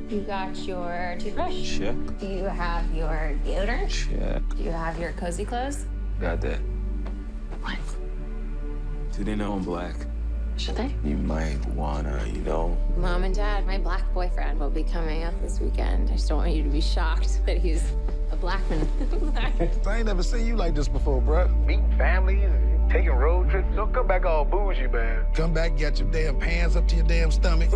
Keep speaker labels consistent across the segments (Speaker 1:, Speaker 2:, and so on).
Speaker 1: You got your toothbrush?
Speaker 2: Check.
Speaker 1: Do you have your deodorant?
Speaker 2: Check.
Speaker 1: Do you have your cozy clothes?
Speaker 2: Got that.
Speaker 1: What?
Speaker 2: Do they know I'm black?
Speaker 1: Should they?
Speaker 2: You might wanna, you know.
Speaker 1: Mom and Dad, my black boyfriend will be coming up this weekend. I just don't want you to be shocked that he's a black man.
Speaker 3: I ain't never seen you like this before, bruh. Meeting families, taking road trips. Don't come back all bougie, man. Come back, get your damn pants up to your damn stomach.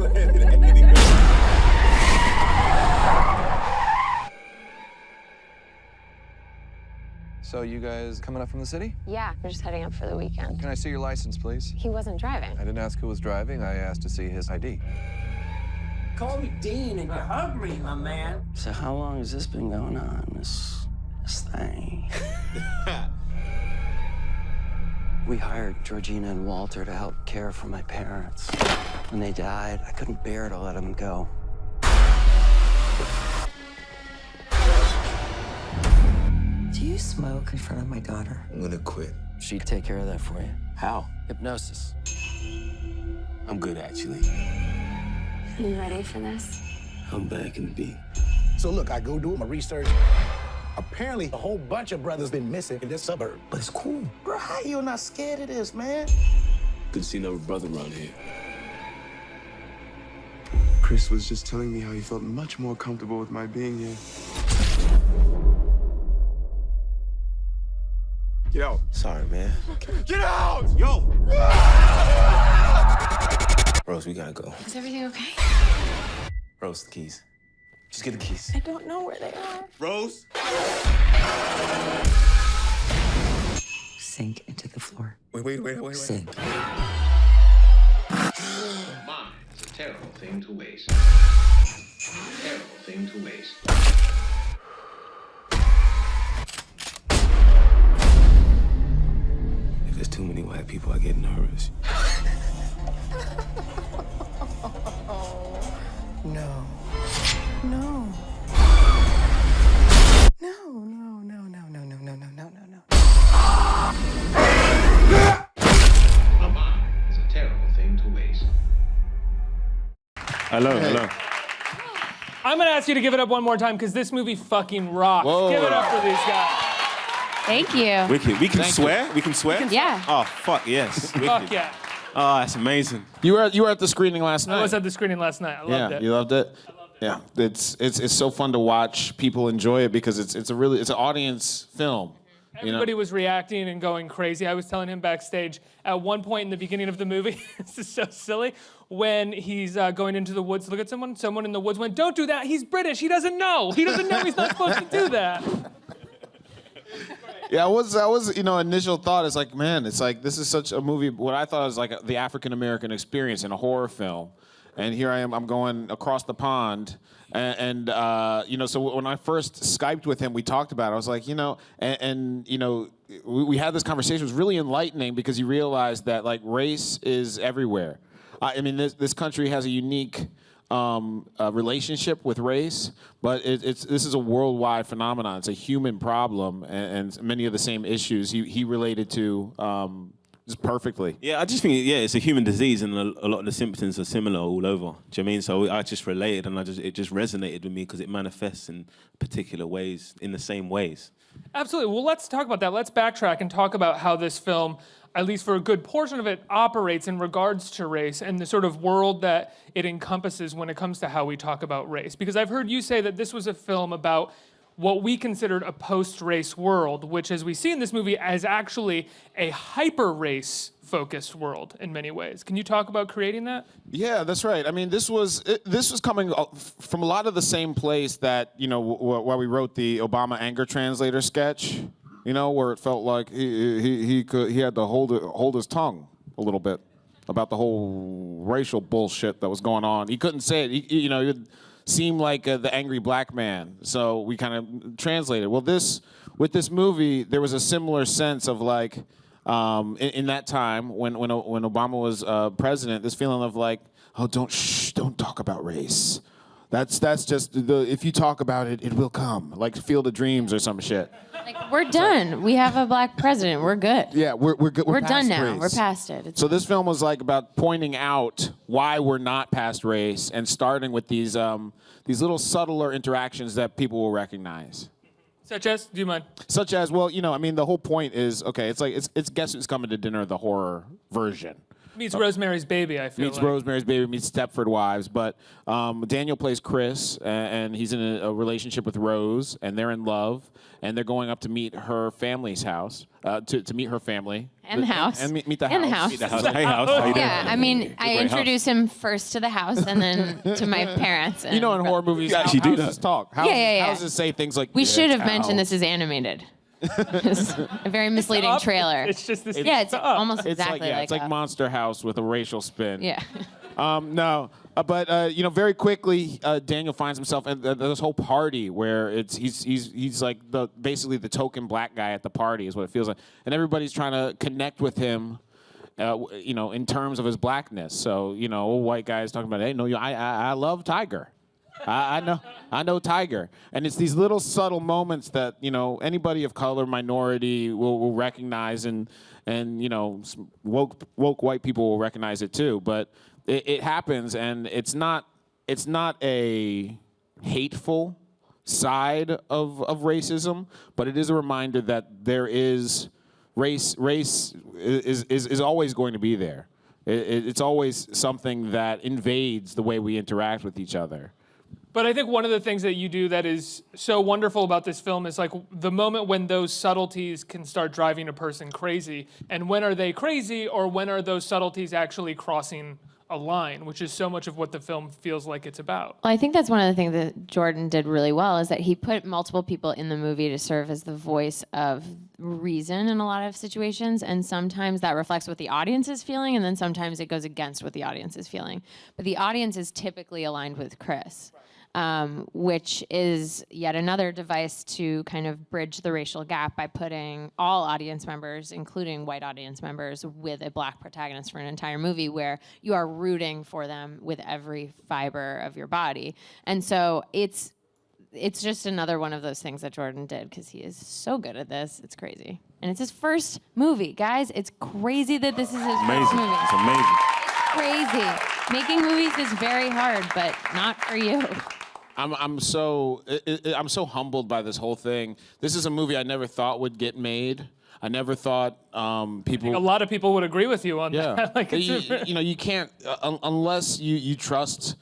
Speaker 4: So you guys coming up from the city?
Speaker 1: Yeah, we're just heading up for the weekend.
Speaker 4: Can I see your license, please?
Speaker 1: He wasn't driving.
Speaker 4: I didn't ask who was driving. I asked to see his ID.
Speaker 5: Call me Dean and you hug me, my man.
Speaker 6: So how long has this been going on, this thing? We hired Georgina and Walter to help care for my parents. When they died, I couldn't bear to let them go.
Speaker 5: Do you smoke in front of my daughter?
Speaker 2: I'm gonna quit.
Speaker 6: She'd take care of that for you.
Speaker 2: How?
Speaker 6: Hypnosis.
Speaker 2: I'm good, actually.
Speaker 1: You ready for this?
Speaker 2: I'm back in the beat.
Speaker 3: So look, I go do my research. Apparently, a whole bunch of brothers been missing in this suburb. But it's cool. Bro, how you not scared of this, man?
Speaker 2: Good to see another brother around here.
Speaker 7: Chris was just telling me how he felt much more comfortable with my being here. Get out.
Speaker 2: Sorry, man.
Speaker 7: Get out! Yo!
Speaker 2: Rose, we gotta go.
Speaker 1: Is everything okay?
Speaker 2: Rose, the keys. Just get the keys.
Speaker 1: I don't know where they are.
Speaker 7: Rose?
Speaker 5: Sink into the floor.
Speaker 7: Wait.
Speaker 5: Sink.
Speaker 8: Mine is a terrible thing to waste. Terrible thing to waste.
Speaker 2: If there's too many white people, I get nervous.
Speaker 5: No. No.
Speaker 8: A mine is a terrible thing to waste.
Speaker 2: Hello.
Speaker 9: I'm gonna ask you to give it up one more time because this movie fucking rocks.
Speaker 2: Whoa.
Speaker 9: Give it up for these guys.
Speaker 1: Thank you.
Speaker 2: Wicked. We can swear? We can swear?
Speaker 1: Yeah.
Speaker 2: Oh, fuck, yes. Wicked.
Speaker 9: Fuck yeah.
Speaker 2: Oh, that's amazing.
Speaker 10: You were at the screening last night.
Speaker 9: I was at the screening last night. I loved it.
Speaker 10: You loved it? Yeah, it's so fun to watch people enjoy it because it's an audience film.
Speaker 9: Everybody was reacting and going crazy. I was telling him backstage at one point in the beginning of the movie, this is so silly, when he's going into the woods to look at someone in the woods went, "Don't do that, he's British, he doesn't know. He doesn't know he's not supposed to do that."
Speaker 10: Yeah, that was initial thought is like, man, it's like this is such a movie, what I thought was like the African American experience in a horror film. And here I am, I'm going across the pond. And so when I first Skyped with him, we talked about it. I was like, we had this conversation. It was really enlightening because you realized that like race is everywhere. I mean, this country has a unique relationship with race, but this is a worldwide phenomenon. It's a human problem, and many of the same issues he related to just perfectly.
Speaker 2: Yeah, I just think, it's a human disease, and a lot of the symptoms are similar all over. Do you know what I mean? So I just related, and it just resonated with me because it manifests in particular ways, in the same ways.
Speaker 9: Absolutely. Well, let's talk about that. Let's backtrack and talk about how this film, at least for a good portion of it, operates in regards to race and the sort of world that it encompasses when it comes to how we talk about race. Because I've heard you say that this was a film about what we considered a post-race world, which, as we see in this movie, is actually a hyper-race focused world in many ways. Can you talk about creating that?
Speaker 10: Yeah, that's right. I mean, this was coming from a lot of the same place that, while we wrote the Obama anger translator sketch, where it felt like he had to hold his tongue a little bit about the whole racial bullshit that was going on. He couldn't say it. He would seem like the angry black man. So we kind of translated. Well, with this movie, there was a similar sense of like, in that time when Obama was president, this feeling of like, oh, don't talk about race. That's just if you talk about it, it will come. Like Field of Dreams or some shit.
Speaker 1: Like, we're done. We have a black president. We're good.
Speaker 10: Yeah, we're good.
Speaker 1: We're
Speaker 10: past
Speaker 1: done now.
Speaker 10: race.
Speaker 1: We're past it.
Speaker 10: So this film was like about pointing out why we're not past race and starting with these little subtler interactions that people will recognize.
Speaker 9: Such as, do you mind?
Speaker 10: Such as, well, I mean, the whole point is, okay, it's like it's Guess Who's Coming to Dinner, the horror version.
Speaker 9: Meets Rosemary's Baby, I feel
Speaker 10: Meets
Speaker 9: like.
Speaker 10: Rosemary's Baby, meets Stepford Wives. But Daniel plays Chris, and he's in a relationship with Rose, and they're in love, and they're going up to meet her family's house, to meet her family.
Speaker 1: And the house.
Speaker 10: And meet the house.
Speaker 1: And the house.
Speaker 2: Meet the house. Hey, house. How you doing?
Speaker 1: Yeah, I mean, I
Speaker 2: Great
Speaker 1: introduce him first to the house and then to my parents.
Speaker 10: In horror movies,
Speaker 2: You actually do
Speaker 10: houses
Speaker 2: that.
Speaker 10: talk. Houses say things like,
Speaker 1: we should have
Speaker 10: "Cow."
Speaker 1: mentioned this is animated. It's a very misleading trailer.
Speaker 9: It's just this.
Speaker 1: Yeah, it's almost
Speaker 10: It's
Speaker 1: exactly
Speaker 10: like, it's like
Speaker 1: Up.
Speaker 10: Monster House with a racial spin.
Speaker 1: Yeah.
Speaker 10: No, but very quickly, Daniel finds himself at this whole party where he's like basically the token black guy at the party is what it feels like, and everybody's trying to connect with him, in terms of his blackness. So old white guys talking about, hey, no, I love Tiger. I know Tiger, and it's these little subtle moments that anybody of color, minority will recognize, and woke white people will recognize it too. But it happens, and it's not a hateful side of racism, but it is a reminder that there is race is always going to be there. It's always something that invades the way we interact with each other.
Speaker 9: But I think one of the things that you do that is so wonderful about this film is like the moment when those subtleties can start driving a person crazy. And when are they crazy, or when are those subtleties actually crossing a line, which is so much of what the film feels like it's about.
Speaker 1: Well, I think that's one of the things that Jordan did really well, is that he put multiple people in the movie to serve as the voice of reason in a lot of situations, and sometimes that reflects what the audience is feeling, and then sometimes it goes against what the audience is feeling. But the audience is typically aligned with Chris. Which is yet another device to kind of bridge the racial gap by putting all audience members, including white audience members, with a black protagonist for an entire movie where you are rooting for them with every fiber of your body. And so it's just another one of those things that Jordan did, because he is so good at this. It's crazy. And it's his first movie, guys. It's crazy that this is his first movie.
Speaker 2: It's amazing.
Speaker 1: Crazy. Making movies is very hard, but not for you.
Speaker 10: I'm so humbled by this whole thing. This is a movie I never thought would get made. I never thought people.
Speaker 9: I think a lot of people would agree with you on that. Like
Speaker 10: you can't unless you trust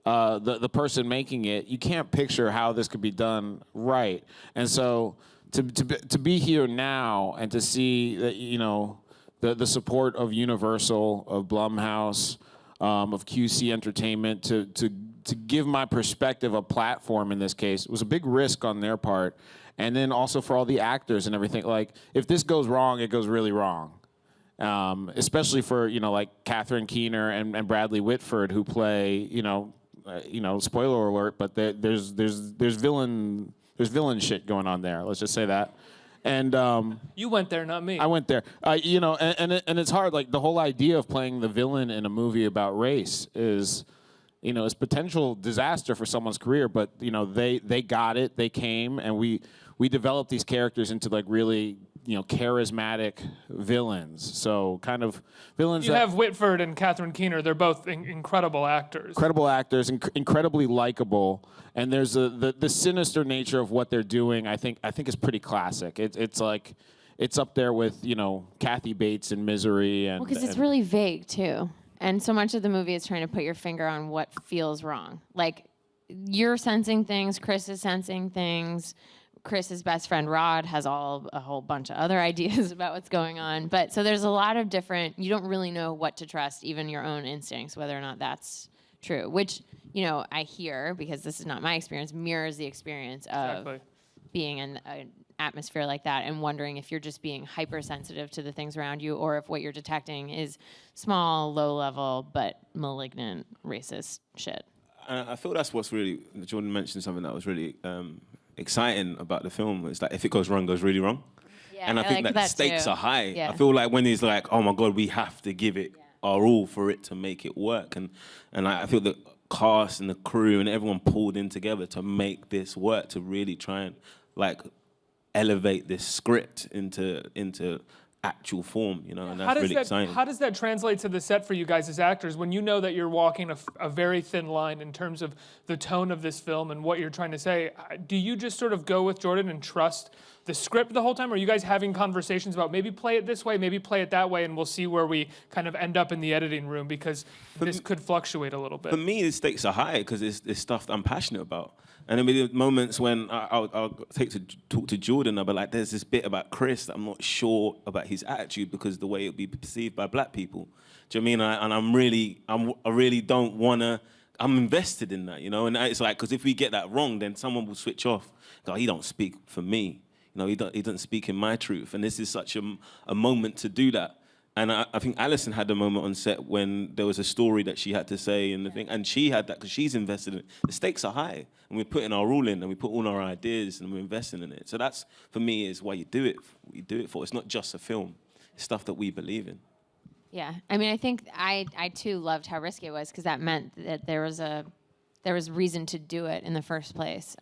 Speaker 10: the person making it. You can't picture how this could be done right. And so to be here now and to see that the support of Universal, of Blumhouse, of QC Entertainment to give my perspective a platform in this case. It was a big risk on their part. And then also for all the actors and everything. Like, if this goes wrong, it goes really wrong. Especially for, like Catherine Keener and Bradley Whitford, who play, spoiler alert, but there's villain shit going on there. Let's just say that. And
Speaker 9: you went there, not me.
Speaker 10: I went there. And it's hard. Like, the whole idea of playing the villain in a movie about race is, it's potential disaster for someone's career. But they got it. They came, and we developed these characters into like really charismatic villains. So kind of villains.
Speaker 9: You have Whitford and Catherine Keener. They're both incredible actors.
Speaker 10: Incredible actors, incredibly likable, and there's the sinister nature of what they're doing. I think is pretty classic. It's like it's up there with Kathy Bates in Misery, and
Speaker 1: because it's really vague too, and so much of the movie is trying to put your finger on what feels wrong. Like, you're sensing things, Chris is sensing things. Chris's best friend Rod has a whole bunch of other ideas about what's going on. But so there's a lot of different, you don't really know what to trust, even your own instincts, whether or not that's true, which, I hear, because this is not my experience, mirrors the experience of being in an atmosphere like that and wondering if you're just being hypersensitive to the things around you, or if what you're detecting is small, low level, but malignant, racist shit.
Speaker 2: I feel that's what's really, Jordan mentioned something that was really exciting about the film. It's like, if it goes wrong, it goes really wrong.
Speaker 1: Yeah,
Speaker 2: and I think that the stakes
Speaker 1: too.
Speaker 2: are high.
Speaker 1: Yeah.
Speaker 2: I feel like when he's like, oh my God, we have to give it our all for it to make it work. And I feel that cast and the crew and everyone pulled in together to make this work, to really try and like elevate this script into actual form, you know, and that's really exciting.
Speaker 9: How does that translate to the set for you guys as actors when you know that you're walking a very thin line in terms of the tone of this film and what you're trying to say? Do you just sort of go with Jordan and trust the script the whole time? Or are you guys having conversations about maybe play it this way, maybe play it that way, and we'll see where we kind of end up in the editing room because this could fluctuate a little bit?
Speaker 2: For me, the stakes are high because it's stuff that I'm passionate about. And there'll be moments when I'll talk to Jordan, I'll be like, there's this bit about Chris that I'm not sure about his attitude because the way it'll be perceived by black people. Do you know what I mean? I really don't want to, I'm invested in that, you know? And it's like, because if we get that wrong, then someone will switch off. Go, he don't speak for me. You know, he doesn't speak in my truth. And this is such a moment to do that. And I think Allison had a moment on set when there was a story that she had to say and the thing, and she had that because she's invested in it. The stakes are high, and we're putting our all in, and we put all our ideas, and we're investing in it. So that's, for me, is why you do it. What you do it for. It's not just a film. It's stuff that we believe in.
Speaker 1: Yeah, I mean, I think I too loved how risky it was because that meant that there was reason to do it in the first place.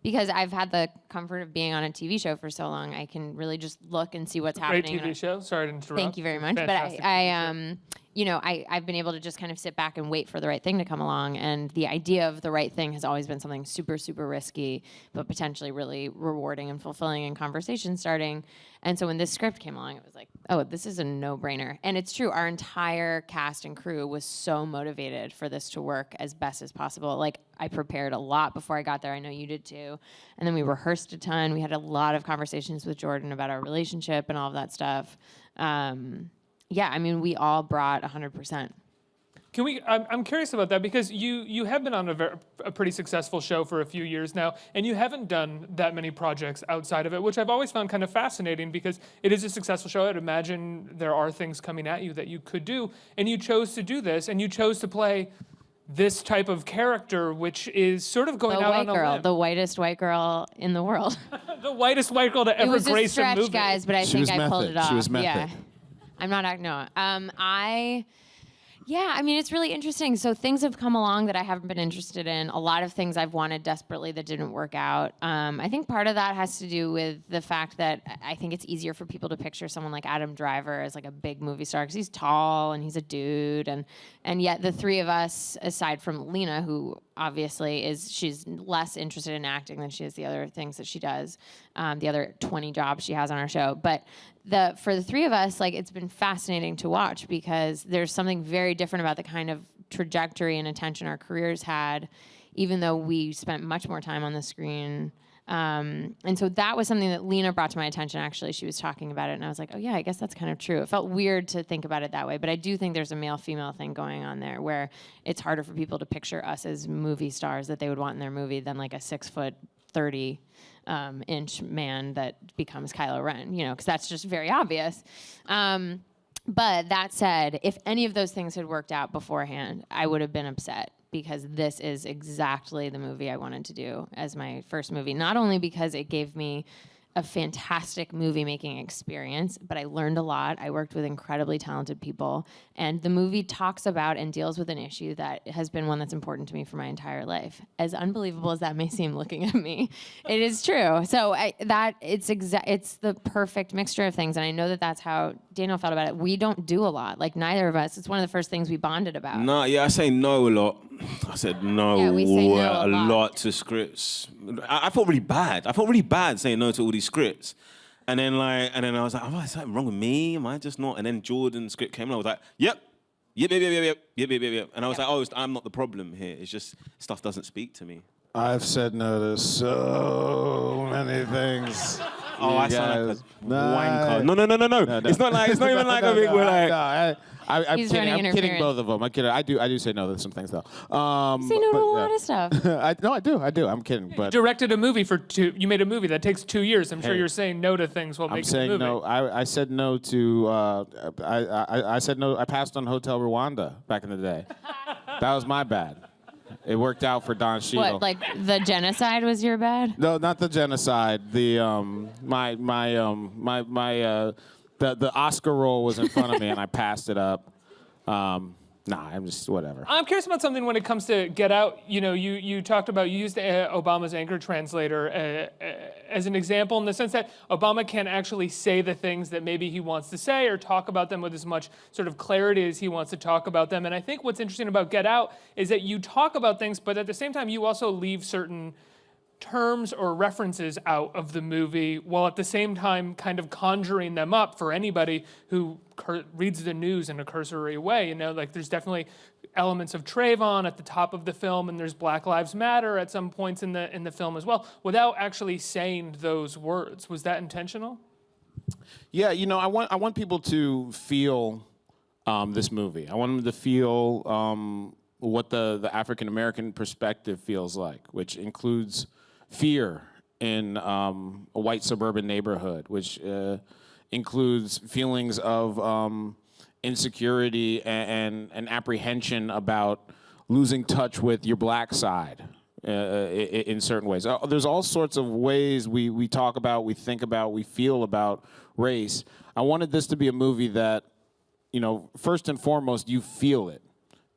Speaker 1: Because I've had the comfort of being on a TV show for so long, I can really just look and see what's happening.
Speaker 9: Great TV show. Sorry to interrupt.
Speaker 1: Thank you very much.
Speaker 9: Fantastic
Speaker 1: But you know, I've been able to just kind of sit back and wait for the right thing to come along. And the idea of the right thing has always been something super, super risky, but potentially really rewarding and fulfilling and conversation starting. And so when this script came along, it was like, oh, this is a no-brainer. And it's true, our entire cast and crew was so motivated for this to work as best as possible. Like, I prepared a lot before I got there. I know you did too. And then we rehearsed a ton. We had a lot of conversations with Jordan about our relationship and all of that stuff. Yeah, I mean, we all brought 100%.
Speaker 9: Can we? I'm curious about that because you have been on a pretty successful show for a few years now, and you haven't done that many projects outside of it, which I've always found kind of fascinating because it is a successful show. I'd imagine there are things coming at you that you could do, and you chose to do this, and you chose to play this type of character, which is sort of going out on a limb.
Speaker 1: The whitest white girl in the world.
Speaker 9: The whitest white girl to ever grace a movie.
Speaker 1: It was a stretch, guys, but I think I pulled it off.
Speaker 10: She was method.
Speaker 1: Yeah. I'm not, no. Yeah, I mean, it's really interesting. So things have come along that I haven't been interested in. A lot of things I've wanted desperately that didn't work out. I think part of that has to do with the fact that I think it's easier for people to picture someone like Adam Driver as like a big movie star because he's tall and he's a dude. And yet the three of us, aside from Lena, who obviously she's less interested in acting than she is the other things that she does, the other 20 jobs she has on our show. But for the three of us, like, it's been fascinating to watch because there's something very different about the kind of trajectory and attention our careers had, even though we spent much more time on the screen. And so that was something that Lena brought to my attention, actually. She was talking about it, and I was like, oh, yeah, I guess that's kind of true. It felt weird to think about it that way, but I do think there's a male-female thing going on there where it's harder for people to picture us as movie stars that they would want in their movie than like a 6'30" inch man that becomes Kylo Ren, you know, because that's just very obvious. But that said, if any of those things had worked out beforehand, I would have been upset because this is exactly the movie I wanted to do as my first movie. Not only because it gave me a fantastic movie-making experience, but I learned a lot. I worked with incredibly talented people, and the movie talks about and deals with an issue that has been one that's important to me for my entire life. As unbelievable as that may seem looking at me, it is true. So it's the perfect mixture of things, and I know that that's how Daniel felt about it. We don't do a lot, like neither of us. It's one of the first things we bonded about.
Speaker 2: No, yeah, I say no a lot. I said no,
Speaker 1: yeah, we say no
Speaker 2: a lot to scripts. I felt really bad. I felt really bad saying no to all these scripts. And then I was like, oh, is something wrong with me? Am I just not? And then Jordan's script came and I was like, yep. And I was like, oh, I'm not the problem here. It's just stuff doesn't speak to me.
Speaker 10: I've said no to so many things.
Speaker 2: Oh, I sound like a wanker. No. It's not even like a big like.
Speaker 10: I'm
Speaker 1: He's
Speaker 10: kidding.
Speaker 1: running
Speaker 10: I'm kidding
Speaker 1: interference.
Speaker 10: both of them. I kid. I do say no to some things though.
Speaker 1: Say no to a lot of stuff.
Speaker 10: I do. I'm kidding. But
Speaker 9: Directed a movie you made a movie that takes 2 years. I'm sure you're saying no to things while
Speaker 10: I'm
Speaker 9: making
Speaker 10: saying
Speaker 9: a movie.
Speaker 10: no. I said no to. I said no. I passed on Hotel Rwanda back in the day. That was my bad. It worked out for Don Cheadle.
Speaker 1: What, like the genocide was your bad?
Speaker 10: No, not the genocide. The the Oscar role was in front of me and I passed it up. Nah, I'm just whatever.
Speaker 9: I'm curious about something when it comes to Get Out. You know, you talked about, you used Obama's anger translator as an example in the sense that Obama can't actually say the things that maybe he wants to say or talk about them with as much sort of clarity as he wants to talk about them. And I think what's interesting about Get Out is that you talk about things, but at the same time, you also leave certain terms or references out of the movie while at the same time kind of conjuring them up for anybody who reads the news in a cursory way. You know, like there's definitely elements of Trayvon at the top of the film, and there's Black Lives Matter at some points in the film as well, without actually saying those words. Was that intentional?
Speaker 10: Yeah, you know, I want people to feel this movie. I want them to feel what the African American perspective feels like, which includes fear in a white suburban neighborhood, which includes feelings of insecurity and apprehension about losing touch with your black side in certain ways. There's all sorts of ways we talk about, we think about, we feel about race. I wanted this to be a movie that, you know, first and foremost, you feel it.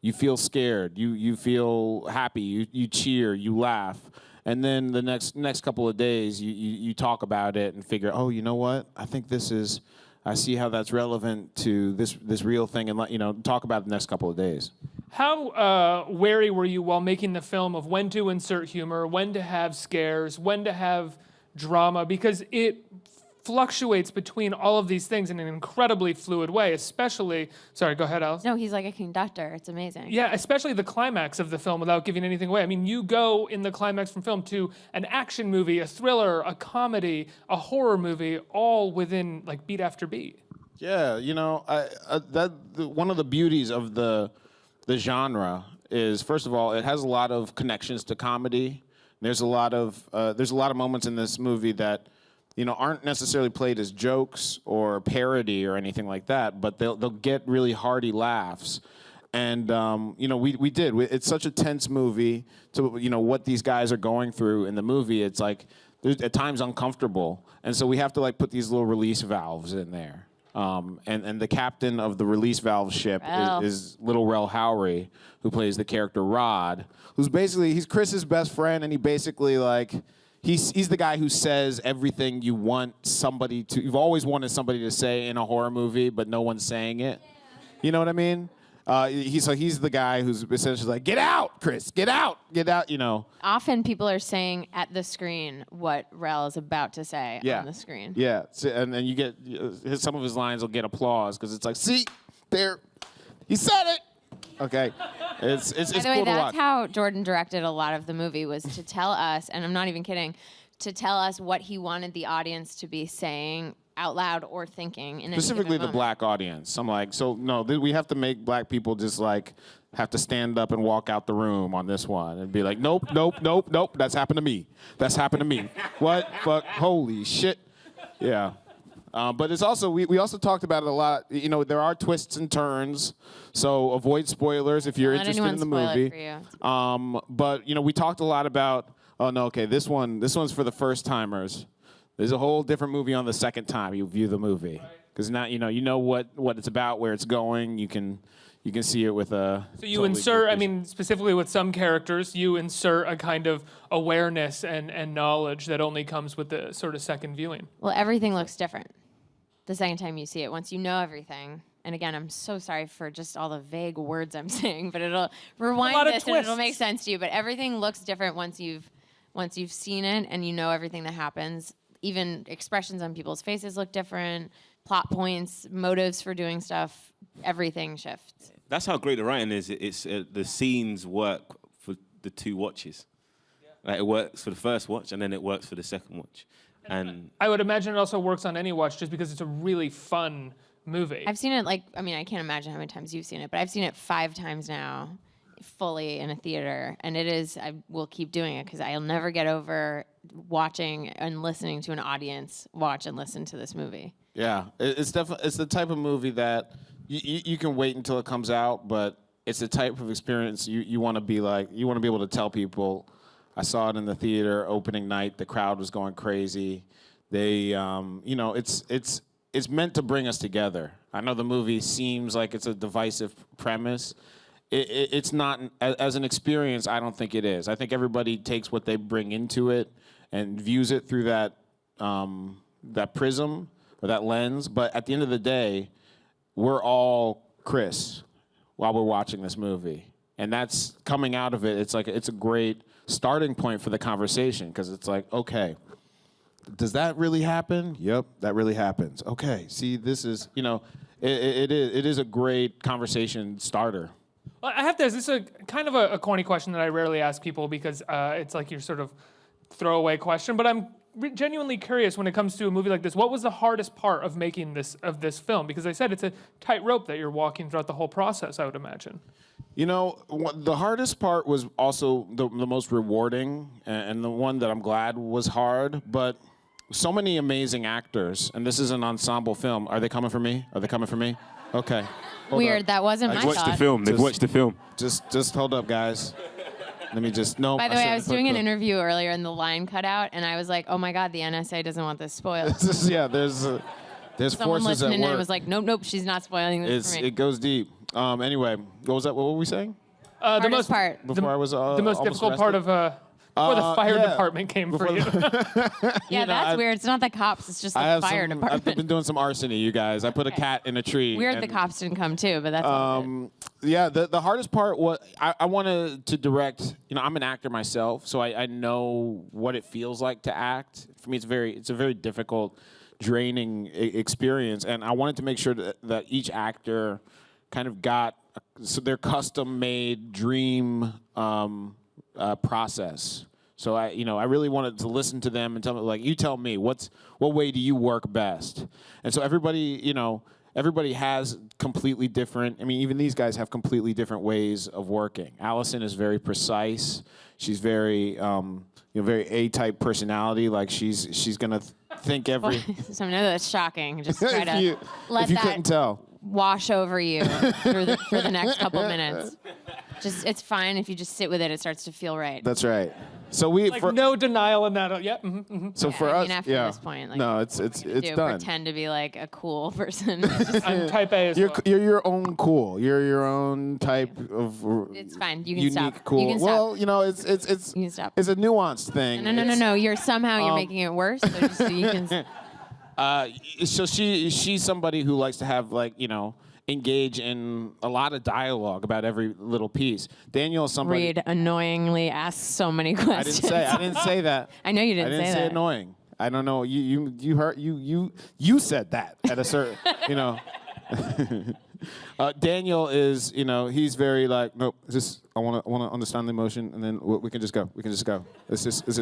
Speaker 10: You feel scared, you feel happy, you cheer, you laugh. And then the next couple of days, you talk about it and figure, oh, you know what? I think I see how that's relevant to this real thing, and, you know, talk about it the next couple of days.
Speaker 9: How wary were you while making the film of when to insert humor, when to have scares, when to have drama? Because it fluctuates between all of these things in an incredibly fluid way, especially, sorry, go ahead, Alice.
Speaker 1: No, he's like a conductor. It's amazing.
Speaker 9: Yeah, especially the climax of the film without giving anything away. I mean, you go in the climax from film to an action movie, a thriller, a comedy, a horror movie, all within like beat after beat.
Speaker 10: Yeah, you know, one of the beauties of the genre is, first of all, it has a lot of connections to comedy. There's a lot of moments in this movie that, you know, aren't necessarily played as jokes or parody or anything like that, but they'll get really hearty laughs. And, you know, we did. It's such a tense movie. To, you know, what these guys are going through in the movie, it's like, at times uncomfortable. And so we have to, like, put these little release valves in there. And the captain of the release valve ship is little Rel Howery, who plays the character Rod, who's basically, he's Chris's best friend, and he basically, like, He's the guy who says everything you want somebody to. You've always wanted somebody to say in a horror movie, but no one's saying it. You know what I mean? He's the guy who's essentially like, "Get out, Chris! Get out! Get out!" You know.
Speaker 1: Often people are saying at the screen what Rel is about to say on the screen.
Speaker 10: Yeah, and then you get some of his lines will get applause because it's like, "See, there, he said it." Okay, it's
Speaker 1: By the way,
Speaker 10: cool to
Speaker 1: that's
Speaker 10: watch.
Speaker 1: how Jordan directed a lot of the movie, was to tell us, and I'm not even kidding, to tell us what he wanted the audience to be saying out loud or thinking in
Speaker 10: Specifically
Speaker 1: any
Speaker 10: the black audience. I'm like, so no, we have to make black people just like have to stand up and walk out the room on this one and be like, nope, nope, nope, nope. That's happened to me. That's happened to me. What? Fuck. Holy shit. Yeah. But it's also, we also talked about it a lot. You know, there are twists and turns, so avoid spoilers if you're interested in the movie. But you know, we talked a lot about, oh no, okay, this one's for the first timers. There's a whole different movie on the second time you view the movie, because now you know what it's about, where it's going. You can see it with a.
Speaker 9: So you insert, I mean, specifically with some characters, you insert a kind of awareness and knowledge that only comes with the sort of second viewing.
Speaker 1: Well, everything looks different the second time you see it, once you know everything. And again, I'm so sorry for just all the vague words I'm saying, but it'll rewind this and it'll make sense to you. But everything looks different once you've seen it and you know everything that happens. Even expressions on people's faces look different, plot points, motives for doing stuff, everything shifts.
Speaker 2: That's how great the writing is. It's the scenes work for the two watches. Like, it works for the first watch, and then it works for the second watch. And
Speaker 9: I would imagine it also works on any watch just because it's a really fun movie.
Speaker 1: I've seen it, like, I mean, I can't imagine how many times you've seen it, but I've seen it 5 times now, fully in a theater. And it is, I will keep doing it because I'll never get over watching and listening to an audience watch and listen to this movie.
Speaker 10: Yeah, it's definitely, it's the type of movie that you can wait until it comes out, but it's the type of experience you want to be like, you want to be able to tell people, I saw it in the theater opening night, the crowd was going crazy. They, you know, it's meant to bring us together. I know the movie seems like it's a divisive premise, it's not as an experience. I don't think it is. I think everybody takes what they bring into it and views it through that that prism or that lens. But at the end of the day, we're all Chris while we're watching this movie, and that's coming out of it. It's like it's a great starting point for the conversation because it's like, okay, does that really happen? Yep, that really happens. Okay, see, this is it is a great conversation starter.
Speaker 9: Well, I have to ask, this is kind of a corny question that I rarely ask people because it's like your sort of throwaway question, but I'm genuinely curious when it comes to a movie like this, what was the hardest part of making this film? Because I said it's a tightrope that you're walking throughout the whole process, I would imagine.
Speaker 10: The hardest part was also the most rewarding and the one that I'm glad was hard, but so many amazing actors, and this is an ensemble film. Are they coming for me? Are they coming for me? Okay.
Speaker 1: Weird, that wasn't my thought.
Speaker 2: Watched the film. They've watched the film.
Speaker 10: Just hold up, guys. Let me just
Speaker 1: By the way, I was doing an interview earlier and the line cut out, and I was like, oh my God, the NSA doesn't want this spoiled.
Speaker 10: There's
Speaker 1: Someone
Speaker 10: forces at
Speaker 1: listening
Speaker 10: work.
Speaker 1: in was like, nope, she's not spoiling this for me.
Speaker 10: It goes deep. Anyway, what was that? What were we saying?
Speaker 1: The most part.
Speaker 10: Before I was
Speaker 9: the most difficult part of before the fire department came for you.
Speaker 1: Yeah, that's weird. It's not the cops. It's just the fire department.
Speaker 10: I've been doing some arsony, you guys. I put a cat in a tree.
Speaker 1: Weird the cops didn't come too, but that's all good.
Speaker 10: Yeah, the hardest part was I wanted to direct. I'm an actor myself, so I know what it feels like to act. For me, it's a very difficult, draining experience, and I wanted to make sure that each actor kind of got their custom-made dream process. So I really wanted to listen to them and tell me, like, you tell me what way do you work best? And so everybody has completely different. I mean, even these guys have completely different ways of working. Allison is very precise. She's very very A-type personality. Like she's gonna think every.
Speaker 1: So I know that's shocking. Just try to
Speaker 10: if you couldn't tell.
Speaker 1: Wash over you for the next couple minutes. It's fine if you just sit with it. It starts to feel right.
Speaker 10: That's right. So
Speaker 9: no denial in that. Yeah.
Speaker 10: So for us,
Speaker 1: after this point, like,
Speaker 10: no, it's done.
Speaker 1: Pretend to be like a cool person.
Speaker 9: I'm type A as well.
Speaker 10: You're your own cool. You're your own type of.
Speaker 1: It's fine. You can
Speaker 10: unique
Speaker 1: stop.
Speaker 10: Cool.
Speaker 1: You can stop.
Speaker 10: Well, it's
Speaker 1: you can stop.
Speaker 10: It's a nuanced thing.
Speaker 1: No. You're making it worse. So you can.
Speaker 10: So she's somebody who likes to have engage in a lot of dialogue about every little piece. Daniel is somebody.
Speaker 1: Reed annoyingly asks so many questions.
Speaker 10: I didn't say that.
Speaker 1: I know you didn't say that.
Speaker 10: I didn't say annoying. I don't know. You heard you said that at a certain Daniel is he's very like, nope, just I want to understand the emotion, and then we can just go. Let's just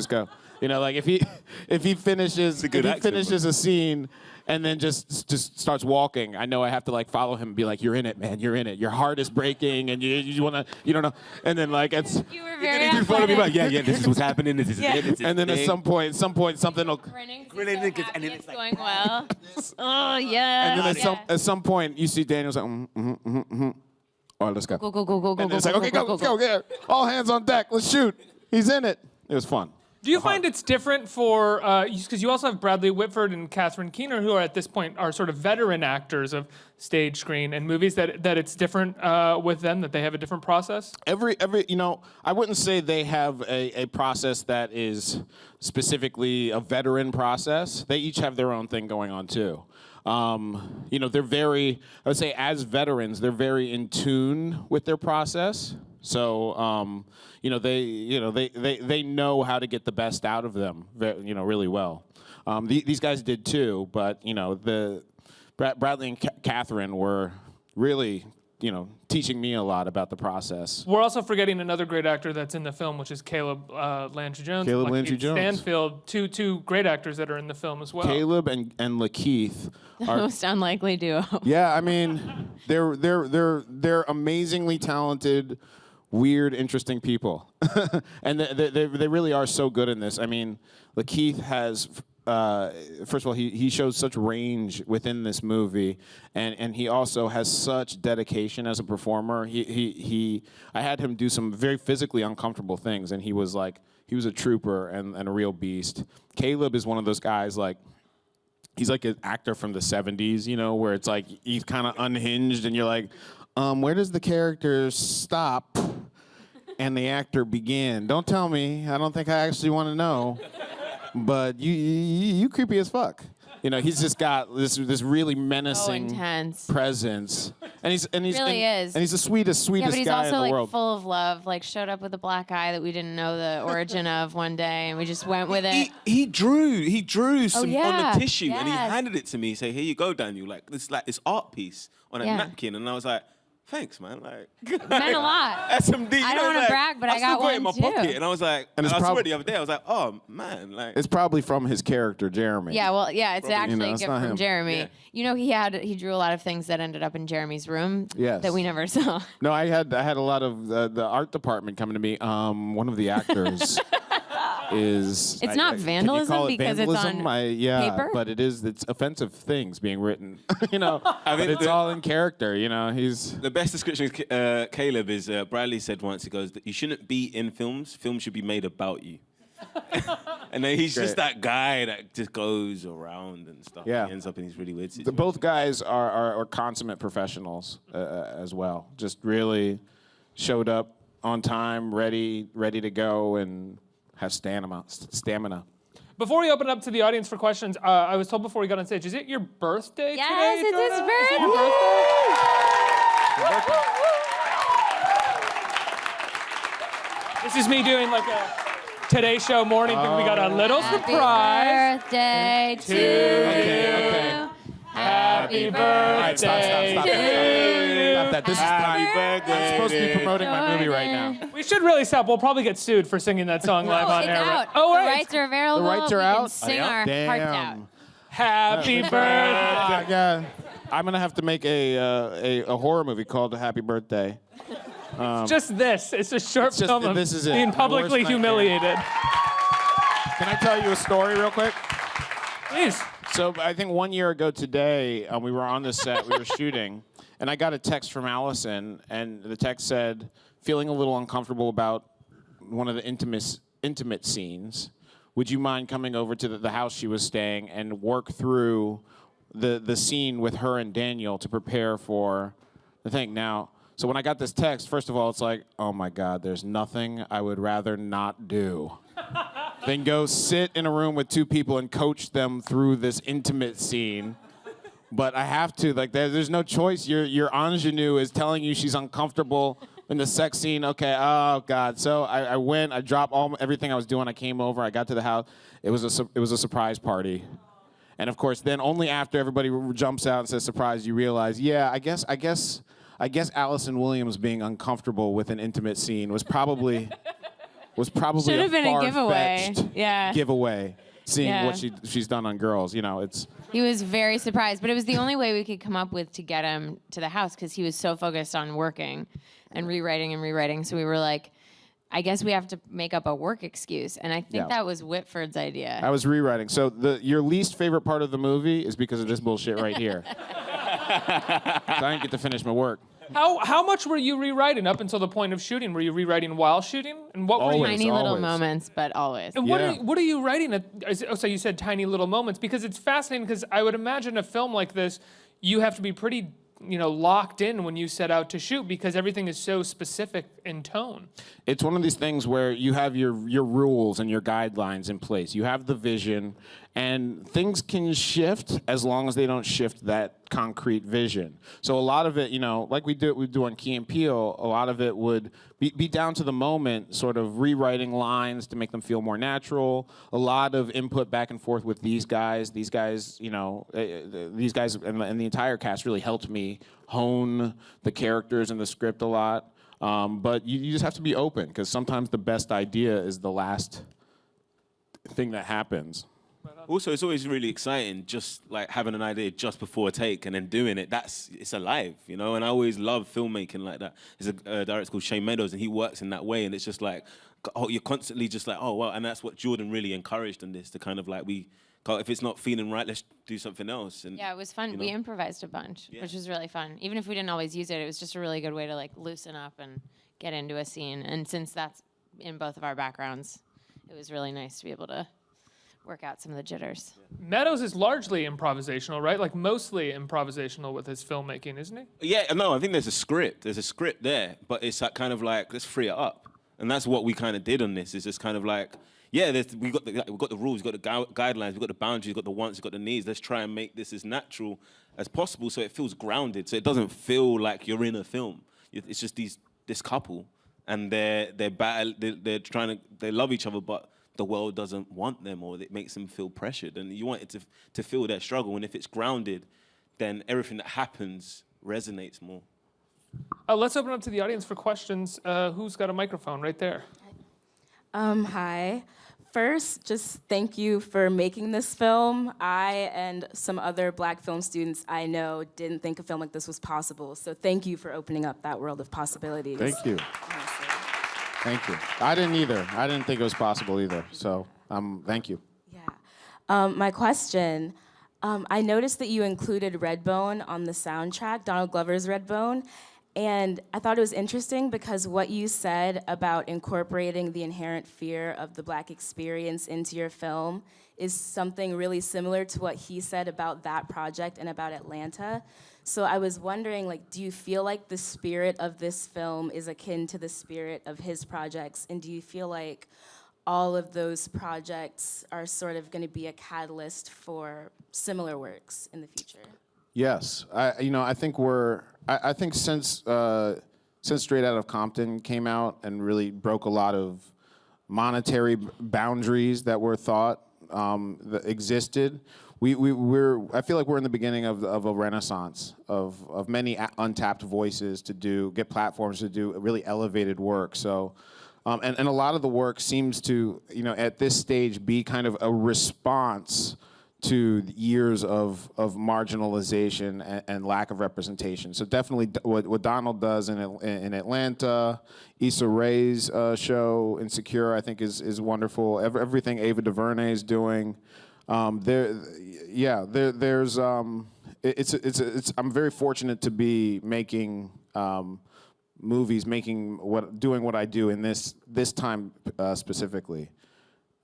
Speaker 10: go. Like if he finishes a scene and then just starts walking, I know I have to like follow him and be like, you're in it, man, you're in it. Your heart is breaking, and you want to, you don't know, and then like it's.
Speaker 1: You were very athletic.
Speaker 2: Follow me back. Yeah, this is what's happening. This is it.
Speaker 10: And then at some point something will.
Speaker 1: Grinning, and then it's going well. Oh yeah.
Speaker 10: And then at some point you see Daniel's like, all right, let's go.
Speaker 1: Go.
Speaker 10: And it's like, okay, go, let's go. Yeah. All hands on deck. Let's shoot. He's in it. It was fun.
Speaker 9: Do you find it's different for, because you also have Bradley Whitford and Catherine Keener, who are at this point are sort of veteran actors of stage, screen, and movies, that it's different with them, that they have a different process?
Speaker 10: Every I wouldn't say they have a process that is specifically a veteran process. They each have their own thing going on too. They're very, I would say as veterans, they're very in tune with their process. So, they know how to get the best out of them, really well. These guys did too, but, Bradley and Catherine were really, teaching me a lot about the process.
Speaker 9: We're also forgetting another great actor that's in the film, which is Caleb Landry Jones.
Speaker 10: Caleb Landry Jones.
Speaker 9: Stanfield, two great actors that are in the film as well.
Speaker 10: Caleb and Lakeith
Speaker 1: are the most unlikely duo.
Speaker 10: Yeah, I mean, they're amazingly talented, weird, interesting people, and they really are so good in this. I mean, Lakeith has. First of all, he shows such range within this movie, and he also has such dedication as a performer. I had him do some very physically uncomfortable things, and he was a trooper and a real beast. Caleb is one of those guys he's like an actor from the 70s, where it's like he's kind of unhinged, and you're like, where does the character stop and the actor begin? Don't tell me. I don't think I actually want to know. But you creepy as fuck. You know, he's just got this really menacing
Speaker 1: intense
Speaker 10: presence, and he's
Speaker 1: really is.
Speaker 10: And he's the sweetest
Speaker 1: Yeah, but he's
Speaker 10: guy in
Speaker 1: also
Speaker 10: the
Speaker 1: like
Speaker 10: world.
Speaker 1: full of love. Like showed up with a black eye that we didn't know the origin of one day, and we just went with it.
Speaker 2: He drew some
Speaker 1: yeah,
Speaker 2: on the tissue, and he
Speaker 1: yes.
Speaker 2: handed it to me. Say, here you go, Daniel. Like this art piece on a
Speaker 1: Yeah.
Speaker 2: napkin, and I was like, thanks, man. Like,
Speaker 1: It meant a lot.
Speaker 2: that's some deep.
Speaker 1: I don't want to brag, but I got
Speaker 2: still got it in my
Speaker 1: one too.
Speaker 2: pocket, and I was like,
Speaker 10: And
Speaker 2: and
Speaker 10: it's
Speaker 2: I saw
Speaker 10: prob-
Speaker 2: it the other day. I was like, oh man, like
Speaker 10: It's probably from his character, Jeremy.
Speaker 1: Yeah, well, yeah, it's actually a
Speaker 10: it's
Speaker 1: gift
Speaker 10: not
Speaker 1: from
Speaker 10: him.
Speaker 1: Jeremy.
Speaker 2: Yeah.
Speaker 1: You know, he drew a lot of things that ended up in Jeremy's room
Speaker 10: Yes.
Speaker 1: that we never saw.
Speaker 10: No, I had a lot of the art department coming to me. One of the actors is.
Speaker 1: It's not
Speaker 10: can you
Speaker 1: vandalism
Speaker 10: call it
Speaker 1: because it's
Speaker 10: vandalism?
Speaker 1: on
Speaker 10: yeah,
Speaker 1: paper?
Speaker 10: but it's offensive things being written. You know, but
Speaker 2: think
Speaker 10: it's all in character. You know, he's.
Speaker 2: the best description of Caleb is Bradley said once. He goes, "You shouldn't be in films. Films should be made about you." And then he's just that guy that just goes around and stuff.
Speaker 10: Yeah.
Speaker 2: He ends up in these really weird
Speaker 10: The,
Speaker 2: situations.
Speaker 10: both guys are consummate professionals as well. Just really showed up on time, ready to go, and have stamina.
Speaker 9: Before we open up to the audience for questions, I was told before we got on stage, is it your birthday
Speaker 1: Yes,
Speaker 9: today?
Speaker 1: it is
Speaker 9: Jonah?
Speaker 1: birthday.
Speaker 9: Is it your birthday? This is me doing like a Today Show morning thing. We got a little surprise.
Speaker 1: Birthday to
Speaker 10: Okay.
Speaker 1: you.
Speaker 9: Happy
Speaker 10: All right,
Speaker 9: birthday
Speaker 10: stop
Speaker 9: to
Speaker 10: that.
Speaker 9: you.
Speaker 10: Stop that. This is
Speaker 2: Happy
Speaker 10: not.
Speaker 2: birthday,
Speaker 10: I'm supposed to be
Speaker 2: David.
Speaker 10: promoting my movie right now.
Speaker 9: We should really stop. We'll probably get sued for singing that song live on
Speaker 1: It's
Speaker 9: air.
Speaker 1: out.
Speaker 9: Oh,
Speaker 1: The
Speaker 9: right.
Speaker 1: rights are available.
Speaker 10: The rights are
Speaker 1: We can
Speaker 10: out?
Speaker 1: sing our hearts out.
Speaker 10: Damn.
Speaker 9: Happy birthday.
Speaker 10: Yeah. I'm gonna have to make a horror movie called Happy Birthday.
Speaker 9: Just this. It's a short
Speaker 10: It's just-
Speaker 9: film of
Speaker 10: this is it.
Speaker 9: being
Speaker 10: My
Speaker 9: publicly
Speaker 10: worst nightmare.
Speaker 9: humiliated.
Speaker 10: Can I tell you a story real quick?
Speaker 9: Please.
Speaker 10: So I think 1 year ago today, we were on the set, we were shooting, and I got a text from Allison, and the text said, feeling a little uncomfortable about one of the intimate scenes. Would you mind coming over to the house she was staying and work through the scene with her and Daniel to prepare for the thing? Now, so when I got this text, first of all, it's like, oh my God, there's nothing I would rather not do than go sit in a room with two people and coach them through this intimate scene. But I have to, like, there's no choice. Your ingenue is telling you she's uncomfortable in the sex scene. Okay, oh God. So I went, I dropped everything I was doing. I came over, I got to the house. It was a surprise party. And of course, then only after everybody jumps out and says surprise, you realize, yeah, I guess Allison Williams being uncomfortable with an intimate scene was probably
Speaker 1: Should have been a giveaway.
Speaker 10: far-fetched
Speaker 1: Yeah.
Speaker 10: giveaway. Seeing
Speaker 1: Yeah.
Speaker 10: what she's done on girls, you know, it's.
Speaker 1: He was very surprised, but it was the only way we could come up with to get him to the house because he was so focused on working and rewriting. So we were like, I guess we have to make up a work excuse. And I think that was Whitford's idea.
Speaker 10: I was rewriting. So your least favorite part of the movie is because of this bullshit right here. So I didn't get to finish my work.
Speaker 9: How much were you rewriting up until the point of shooting? Were you rewriting while shooting? And what were you?
Speaker 10: Always.
Speaker 1: Tiny little moments, but always.
Speaker 9: And
Speaker 10: Yeah.
Speaker 9: what are you writing? So you said tiny little moments because it's fascinating. Because I would imagine a film like this, you have to be pretty, locked in when you set out to shoot because everything is so specific in tone.
Speaker 10: It's one of these things where you have your rules and your guidelines in place. You have the vision, and things can shift as long as they don't shift that concrete vision. So a lot of it, like we do on Key and Peele, a lot of it would be down to the moment, sort of rewriting lines to make them feel more natural. A lot of input back and forth with these guys. These guys, these guys and the entire cast really helped me hone the characters and the script a lot. But you just have to be open because sometimes the best idea is the last thing that happens.
Speaker 2: Also, it's always really exciting, just like having an idea just before a take and then doing it. It's alive, And I always love filmmaking like that. There's a director called Shane Meadows, and he works in that way. And it's just like, you're constantly just like, oh wow. And that's what Jordan really encouraged in this, to kind of like, if it's not feeling right, let's do something else. And
Speaker 1: Yeah, it was fun. We improvised a bunch, which was really fun. Even if we didn't always use it, it was just a really good way to like loosen up and get into a scene. And since that's in both of our backgrounds, it was really nice to be able to work out some of the jitters.
Speaker 9: Meadows is largely improvisational, right? Like mostly improvisational with his filmmaking, isn't he?
Speaker 2: Yeah, no, I think there's a script. There's a script there, but it's that kind of like, let's free it up. And that's what we kind of did on this. It's just kind of like, yeah, we got the rules, we got the guidelines, we got the boundaries, we got the wants, we got the needs. Let's try and make this as natural as possible so it feels grounded, so it doesn't feel like you're in a film. It's just this couple, and they love each other, but the world doesn't want them, or it makes them feel pressured. And you want it to feel their struggle. And if it's grounded, then everything that happens resonates more.
Speaker 9: Let's open up to the audience for questions. Who's got a microphone right there?
Speaker 11: Hi. First, just thank you for making this film. I and some other Black film students I know didn't think a film like this was possible. So thank you for opening up that world of possibilities.
Speaker 10: Thank you. Thank you. I didn't either. I didn't think it was possible either. So thank you.
Speaker 11: Yeah. My question, I noticed that you included Redbone on the soundtrack, Donald Glover's Redbone. And I thought it was interesting because what you said about incorporating the inherent fear of the Black experience into your film is something really similar to what he said about that project and about Atlanta. So I was wondering, like, do you feel like the spirit of this film is akin to the spirit of his projects? And do you feel like all of those projects are sort of going to be a catalyst for similar works in the future?
Speaker 10: Yes, I think since Straight Outta Compton came out and really broke a lot of monetary boundaries that were thought that existed, I feel like we're in the beginning of a renaissance of many untapped voices to get platforms to do really elevated work. So, and a lot of the work seems to, at this stage be kind of a response to years of marginalization and lack of representation. So definitely what Donald does in Atlanta, Issa Rae's show, Insecure, I think is wonderful. Everything Ava DuVernay is doing. I'm very fortunate to be making movies, doing what I do in this time specifically.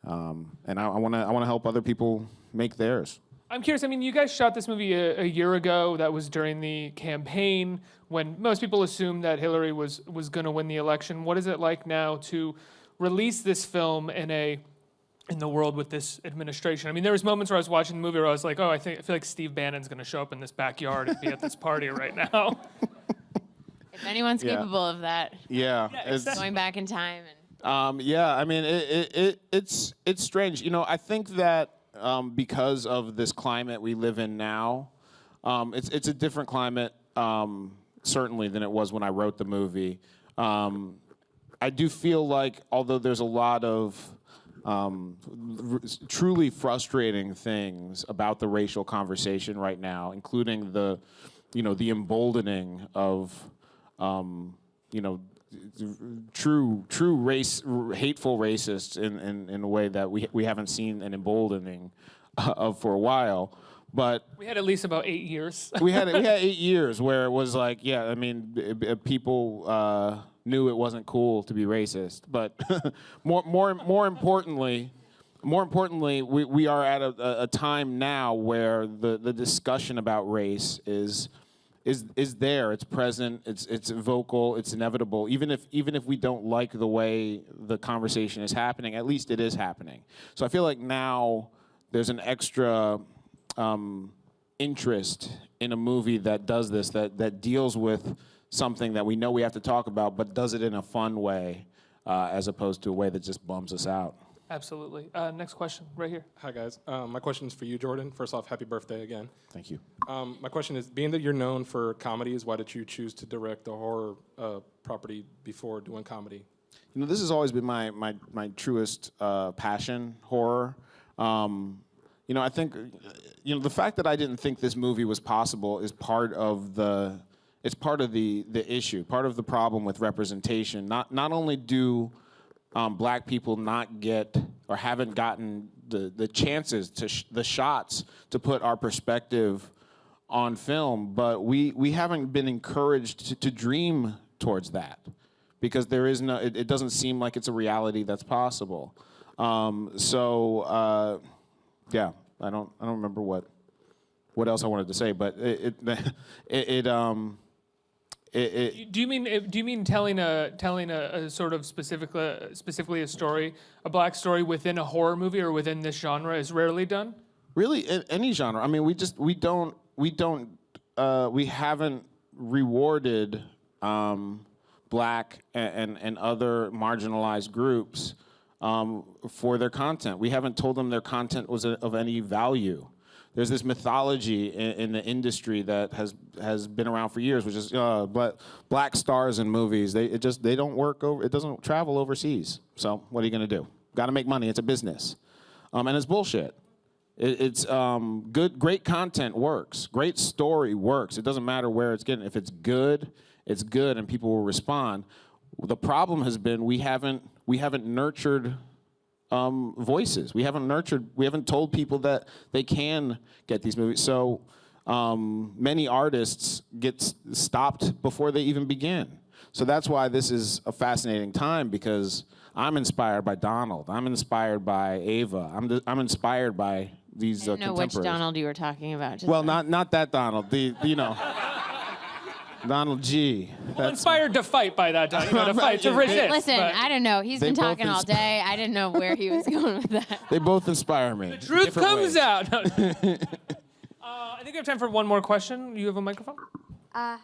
Speaker 10: And I want to help other people make theirs.
Speaker 9: I'm curious, you guys shot this movie a year ago. That was during the campaign when most people assumed that Hillary was going to win the election. What is it like now to release this film in the world with this administration? There was moments where I was watching the movie where I was like, oh, I feel like Steve Bannon's going to show up in this backyard and be at this party right now.
Speaker 1: If anyone's capable of that.
Speaker 10: Yeah.
Speaker 1: Exactly. Going back in time.
Speaker 10: It's strange. I think that because of this climate we live in now, it's a different climate, certainly, than it was when I wrote the movie. I do feel like, although there's a lot of truly frustrating things about the racial conversation right now, including the emboldening of, true hateful racists in a way that we haven't seen an emboldening of for a while. But
Speaker 9: we had at least about 8 years.
Speaker 10: we had 8 years where it was like, people knew it wasn't cool to be racist. But more importantly, we are at a time now where the discussion about race is there. It's present. It's vocal. It's inevitable. Even if we don't like the way the conversation is happening, at least it is happening. So I feel like now there's an extra interest in a movie that does this, that deals with something that we know we have to talk about, but does it in a fun way, as opposed to a way that just bums us out.
Speaker 9: Absolutely. Next question, right here.
Speaker 12: Hi, guys. My question is for you, Jordan. First off, happy birthday again.
Speaker 10: Thank you.
Speaker 12: My question is, being that you're known for comedies, why did you choose to direct a horror property before doing comedy?
Speaker 10: This has always been my truest passion, horror. I think, the fact that I didn't think this movie was possible is part of the issue, part of the problem with representation. Not only do Black people not get or haven't gotten the chances the shots to put our perspective on film, but we haven't been encouraged to dream towards that, because there is it doesn't seem like it's a reality that's possible. yeah, I don't remember what else I wanted to say, but
Speaker 9: Do you mean telling a sort of specifically a story, a black story within a horror movie or within this genre is rarely done?
Speaker 10: Really, any genre. I mean, we haven't rewarded black and other marginalized groups for their content. We haven't told them their content was of any value. There's this mythology in the industry that has been around for years, which is but black stars in movies. They don't work over. It doesn't travel overseas. So what are you gonna do? Got to make money. It's a business, and it's bullshit. It's great content works. Great story works. It doesn't matter where it's getting. If it's good, and people will respond. The problem has been we haven't nurtured voices. We haven't told people that they can get these movies. So many artists get stopped before they even begin. So that's why this is a fascinating time, because I'm inspired by Donald. I'm inspired by Ava. I'm inspired by these
Speaker 1: I didn't know
Speaker 10: contemporaries.
Speaker 1: which Donald you were talking about. Just
Speaker 10: Well, not that Donald. Donald G.
Speaker 9: Well, inspired to fight by that time. To fight, to resist.
Speaker 1: Listen,
Speaker 9: but
Speaker 1: I don't know. He's
Speaker 10: They
Speaker 1: been
Speaker 10: both
Speaker 1: talking all day. I didn't know where he was going with that.
Speaker 10: They both inspire me.
Speaker 9: truth
Speaker 10: Different
Speaker 9: comes
Speaker 10: ways.
Speaker 9: out. No. I think we have time for one more question. You have a microphone?
Speaker 13: Hi.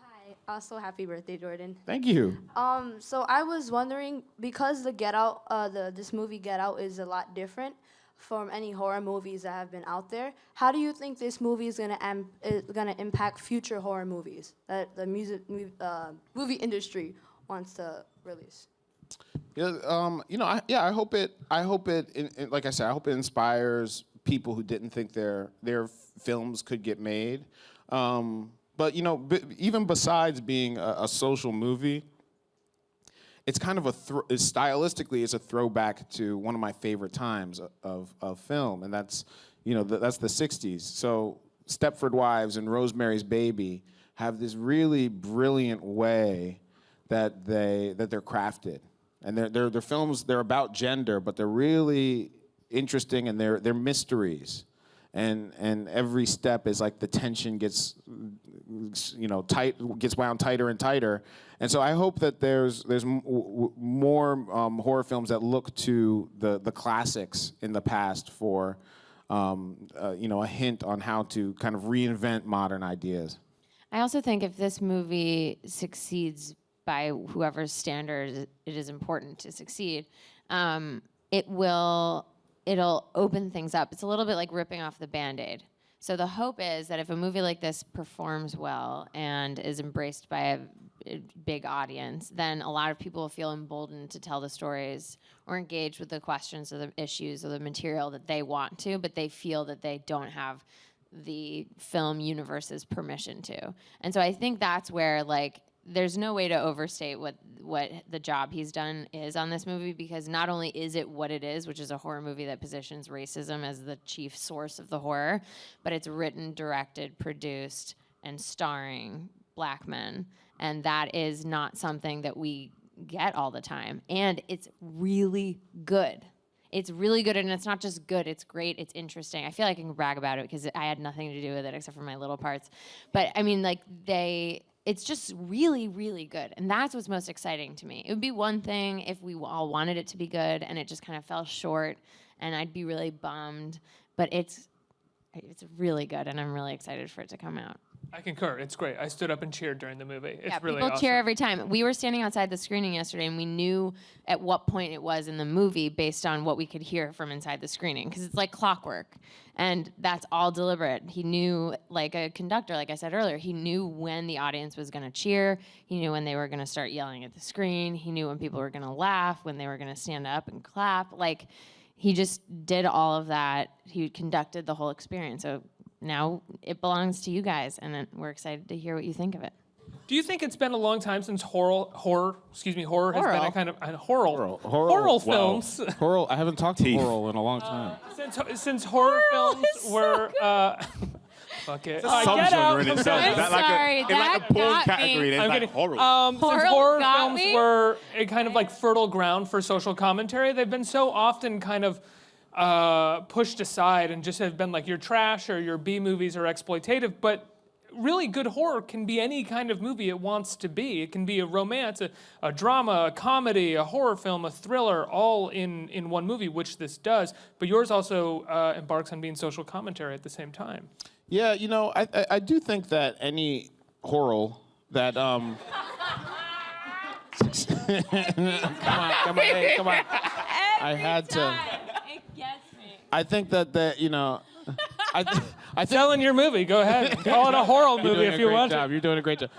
Speaker 13: Also, happy birthday, Jordan.
Speaker 10: Thank you.
Speaker 13: So I was wondering, because the Get Out, this movie Get Out is a lot different from any horror movies that have been out there. How do you think this movie is gonna impact future horror movies that the movie industry wants to release?
Speaker 10: Yeah, I hope it. Like I said, I hope it inspires people who didn't think their films could get made. But even besides being a social movie, it's kind of stylistically, it's a throwback to one of my favorite times of film, and that's that's the '60s. So Stepford Wives and Rosemary's Baby have this really brilliant way that they're crafted, and they're films. They're about gender, but they're really interesting, and they're mysteries. And every step is like the tension gets gets wound tighter and tighter. And so I hope that there's more horror films that look to the classics in the past for a hint on how to kind of reinvent modern ideas.
Speaker 1: I also think if this movie succeeds by whoever's standard it is important to succeed, it'll open things up. It's a little bit like ripping off the Band-Aid. So the hope is that if a movie like this performs well and is embraced by a big audience, then a lot of people will feel emboldened to tell the stories or engage with the questions or the issues or the material that they want to, but they feel that they don't have the film universe's permission to. And so I think that's where, there's no way to overstate what the job he's done is on this movie, because not only is it what it is, which is a horror movie that positions racism as the chief source of the horror, but it's written, directed, produced, and starring black men. And that is not something that we get all the time. And it's really good. It's really good, and it's not just good, it's great, it's interesting. I feel like I can brag about it because I had nothing to do with it except for my little parts. But I mean, it's just really, really good. And that's what's most exciting to me. It would be one thing if we all wanted it to be good and it just kind of fell short, and I'd be really bummed. But it's really good, and I'm really excited for it to come out.
Speaker 9: I concur. It's great. I stood up and cheered during the movie. It's really
Speaker 1: people
Speaker 9: awesome.
Speaker 1: cheer every time. We were standing outside the screening yesterday, and we knew at what point it was in the movie based on what we could hear from inside the screening, because it's like clockwork, and that's all deliberate. He knew, like a conductor, like I said earlier, he knew when the audience was going to cheer. He knew when they were going to start yelling at the screen. He knew when people were going to laugh, when they were going to stand up and clap. He just did all of that. He conducted the whole experience. So now it belongs to you guys, and then we're excited to hear what you think of it.
Speaker 9: Do you think it's been a long time since horror has been a kind of horror films?
Speaker 10: Horror. I haven't talked to horror in a long time.
Speaker 9: Since horror films were. Fuck it. Get out.
Speaker 2: In itself.
Speaker 1: I'm sorry,
Speaker 2: in like a porn category,
Speaker 9: I'm
Speaker 2: like
Speaker 9: kidding.
Speaker 2: horror.
Speaker 9: Since horror
Speaker 1: got
Speaker 9: films
Speaker 1: me?
Speaker 9: were a kind of like fertile ground for social commentary, they've been so often kind of pushed aside and just have been like, you're trash or your B movies are exploitative. But really good horror can be any kind of movie it wants to be. It can be a romance, a drama, a comedy, a horror film, a thriller, all in one movie, which this does. But yours also embarks on being social commentary at the same time.
Speaker 10: Yeah, you know, I do think that any horror that come on, hey, come on. I had to.
Speaker 1: It gets me.
Speaker 10: I think that you know, I
Speaker 9: Selling your movie. Go ahead. Call it a horror movie if you want to.
Speaker 10: You're doing a great job.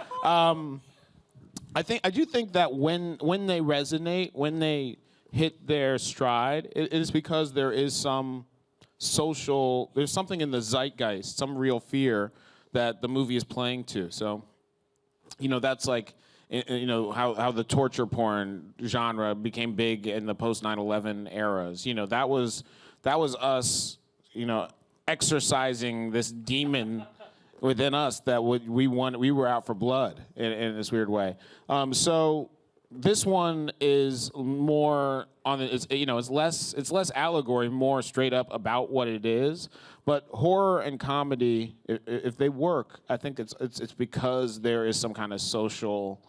Speaker 10: I do think that when they resonate, when they hit their stride, it is because there is some there's something in the zeitgeist, some real fear that the movie is playing to. So, you know, that's like, you know, how the torture porn genre became big in the post 9/11 eras. You know, that was us, you know, exercising this demon within us that we were out for blood in this weird way. So this one is more on it's less allegory, more straight up about what it is. But horror and comedy, if they work, I think it's because there is some kind of social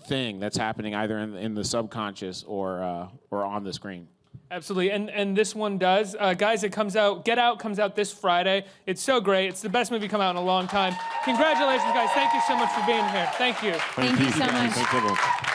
Speaker 10: thing that's happening either in the subconscious or on the screen.
Speaker 9: Absolutely, and this one does. Guys, Get Out comes out this Friday. It's so great. It's the best movie come out in a long time. Congratulations, guys. Thank you so much for being here. Thank you.
Speaker 1: Thank you so much.
Speaker 10: Thank you.